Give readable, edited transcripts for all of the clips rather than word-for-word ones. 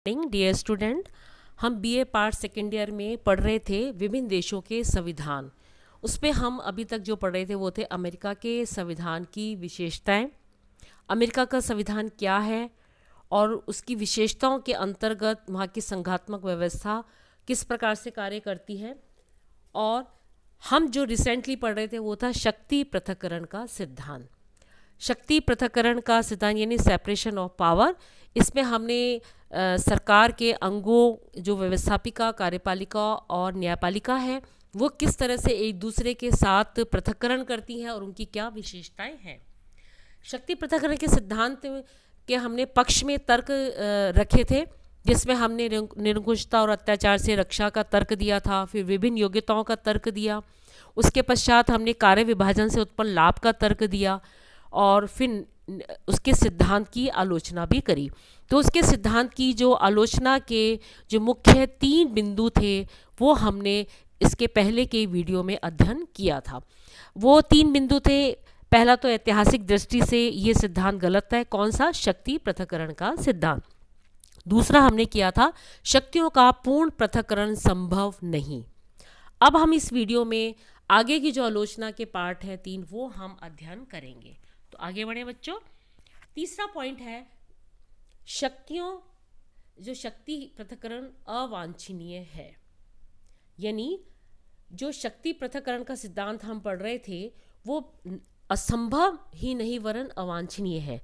Dear student, हम BA part second year में पढ़ रहे थे विभिन्न देशों के संविधान। उस पे हम अभी तक जो पढ़ रहे थे वो थे अमेरिका के संविधान की विशेषताएं, अमेरिका का संविधान क्या है और उसकी विशेषताओं के अंतर्गत वहाँ की संघात्मक व्यवस्था किस प्रकार से कार्य करती है। और हम जो रिसेंटली पढ़ रहे थे वो था शक्ति पृथक्करण का सिद्धांत। शक्ति पृथक्करण का सिद्धांत यानी सेपरेशन ऑफ पावर। इसमें हमने सरकार के अंगों जो व्यवस्थापिका, कार्यपालिका और न्यायपालिका है वो किस तरह से एक दूसरे के साथ पृथक्करण करती हैं और उनकी क्या विशेषताएं हैं। शक्ति पृथक्करण के सिद्धांत के हमने पक्ष में तर्क रखे थे, जिसमें हमने निरंकुशता और अत्याचार से रक्षा का तर्क दिया था, फिर विभिन्न योग्यताओं का तर्क दिया, उसके पश्चात हमने कार्य विभाजन से उत्पन्न लाभ का तर्क दिया और फिर उसके सिद्धांत की आलोचना भी करी। तो उसके सिद्धांत की जो आलोचना के जो मुख्य 3 बिंदु थे वो हमने इसके पहले के वीडियो में अध्ययन किया था। वो 3 बिंदु थे। पहला तो ऐतिहासिक दृष्टि से ये सिद्धांत गलत है, कौन सा? शक्ति पृथक्करण का सिद्धांत। दूसरा हमने किया था शक्तियों का पूर्ण पृथक्करण संभव नहीं। अब हम इस वीडियो में आगे की जो आलोचना के पार्ट है 3 वो हम अध्ययन करेंगे। तो आगे बढ़े बच्चों। तीसरा पॉइंट है शक्ति पृथक्करण अवांछनीय है। यानी जो शक्ति पृथक्करण का सिद्धांत हम पढ़ रहे थे वो असंभव ही नहीं वरन अवांछनीय है।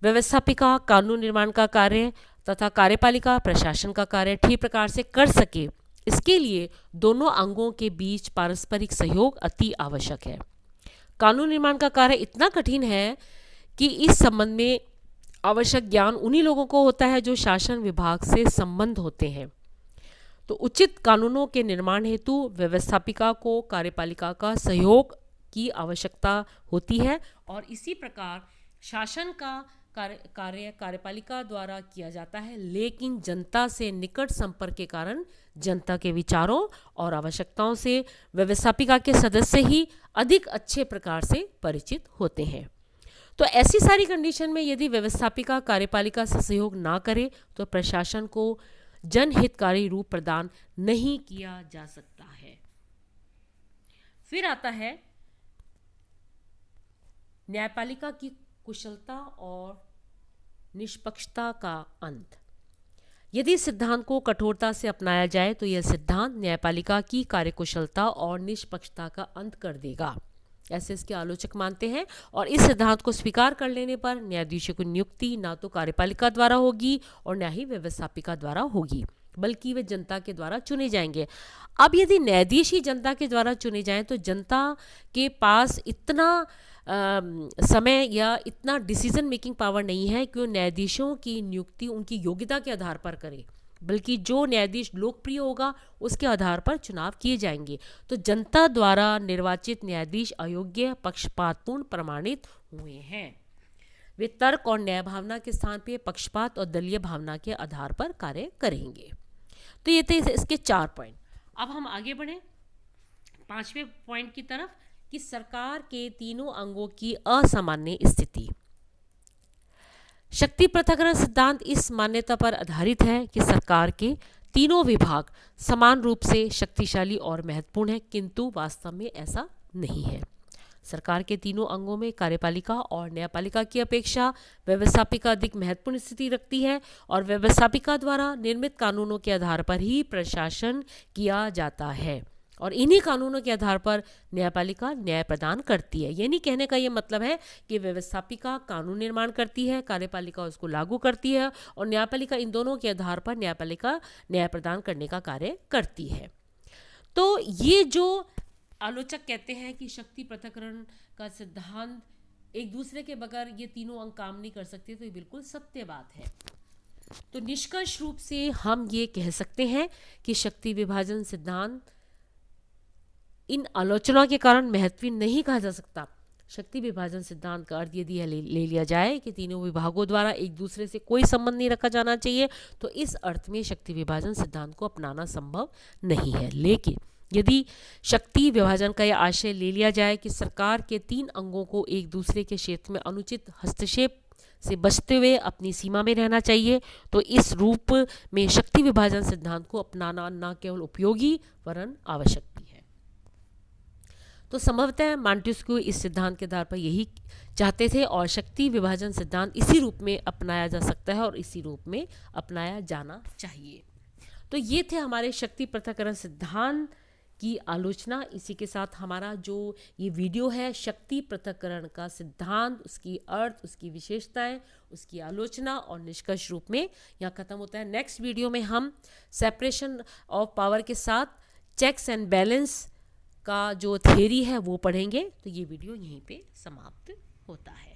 व्यवस्थापिका कानून निर्माण का कार्य तथा कार्यपालिका प्रशासन का कार्य ठीक प्रकार से कर सके, इसके लिए दोनों अंगों के बीच पारस्परिक सहयोग अति आवश्यक है। कानून निर्माण का कार्य इतना कठिन है कि इस संबंध में आवश्यक ज्ञान उन्हीं लोगों को होता है जो शासन विभाग से संबंध होते हैं। तो उचित कानूनों के निर्माण हेतु व्यवस्थापिका को कार्यपालिका का सहयोग की आवश्यकता होती है और इसी प्रकार शासन का कार्य कार्यपालिका द्वारा किया जाता है, लेकिन जनता से निकट संपर्क के कारण जनता के विचारों और आवश्यकताओं से व्यवस्थापिका के सदस्य ही अधिक अच्छे प्रकार से परिचित होते हैं। तो ऐसी सारी कंडीशन में यदि व्यवस्थापिका कार्यपालिका से सहयोग ना करे तो प्रशासन को जनहितकारी रूप प्रदान नहीं किया जा सकता है। फिर आता है न्यायपालिका की कुशलता और निष्पक्षता का अंत। यदि सिद्धांत को कठोरता से अपनाया जाए तो यह सिद्धांत न्यायपालिका की कार्यकुशलता और निष्पक्षता का अंत कर देगा, ऐसे इसके आलोचक मानते हैं। और इस सिद्धांत को स्वीकार कर लेने पर न्यायाधीशों की नियुक्ति ना तो कार्यपालिका द्वारा होगी और न ही व्यवस्थापिका द्वारा होगी, बल्कि वे जनता के द्वारा चुने जाएंगे। अब यदि न्यायाधीश ही जनता के द्वारा चुने जाएं तो जनता के पास इतना समय या इतना डिसीजन मेकिंग पावर नहीं है कि वो न्यायाधीशों की नियुक्ति उनकी योग्यता के आधार पर करे, बल्कि जो न्यायाधीश लोकप्रिय होगा उसके आधार पर चुनाव किए जाएंगे। तो जनता द्वारा निर्वाचित न्यायाधीश अयोग्य, पक्षपातपूर्ण प्रमाणित हुए हैं। वे तर्क और न्याय भावना के स्थान पर पक्षपात और दलीय भावना के आधार पर कार्य करेंगे। तो ये थे इसके 4 पॉइंट। अब हम आगे बढ़ें 5वें पॉइंट की तरफ कि सरकार के तीनों अंगों की असामान्य स्थिति। शक्ति पृथक्करण सिद्धांत इस मान्यता पर आधारित है कि सरकार के तीनों विभाग समान रूप से शक्तिशाली और महत्वपूर्ण हैं, किंतु वास्तव में ऐसा नहीं है। सरकार के तीनों अंगों में कार्यपालिका और न्यायपालिका की अपेक्षा व्यवस्थापिका अधिक महत्वपूर्ण स्थिति रखती है और व्यवस्थापिका द्वारा निर्मित कानूनों के आधार पर ही प्रशासन किया जाता है और इन्हीं कानूनों के आधार पर न्यायपालिका न्याय प्रदान करती है। यानी कहने का ये मतलब है कि व्यवस्थापिका कानून निर्माण करती है, कार्यपालिका उसको लागू करती है और न्यायपालिका इन दोनों के आधार पर न्यायपालिका न्याय प्रदान करने का कार्य करती है। तो ये जो आलोचक कहते हैं कि शक्ति पृथक्करण का सिद्धांत एक दूसरे के बगैर ये तीनों अंग काम नहीं कर सकते, तो ये बिल्कुल सत्य बात है। तो निष्कर्ष रूप से हम ये कह सकते हैं कि शक्ति विभाजन सिद्धांत इन आलोचनाओं के कारण महत्व नहीं कहा जा सकता। शक्ति विभाजन सिद्धांत का अर्थ यदि ले लिया जाए कि तीनों विभागों द्वारा एक दूसरे से कोई संबंध नहीं रखा जाना चाहिए, तो इस अर्थ में शक्ति विभाजन सिद्धांत को अपनाना संभव नहीं है। लेकिन यदि शक्ति विभाजन का यह आशय ले लिया जाए कि सरकार के 3 अंगों को एक दूसरे के क्षेत्र में अनुचित हस्तक्षेप से बचते हुए अपनी सीमा में रहना चाहिए। तो इस रूप में शक्ति विभाजन सिद्धांत को अपनाना न केवल उपयोगी वरन आवश्यक भी है। तो संभवतः मॉन्टेस्क्यू इस सिद्धांत के आधार पर यही चाहते थे और शक्ति विभाजन सिद्धांत इसी रूप में अपनाया जा सकता है और इसी रूप में अपनाया जाना चाहिए। तो ये थे हमारे शक्ति पृथक्करण सिद्धांत की आलोचना। इसी के साथ हमारा जो ये वीडियो है शक्ति पृथक्करण का सिद्धांत, उसकी अर्थ, उसकी विशेषताएं, उसकी आलोचना और निष्कर्ष रूप में यहाँ खत्म होता है। नेक्स्ट वीडियो में हम सेपरेशन ऑफ पावर के साथ चेक्स एंड बैलेंस का जो थ्योरी है वो पढ़ेंगे। तो ये वीडियो यहीं पे समाप्त होता है।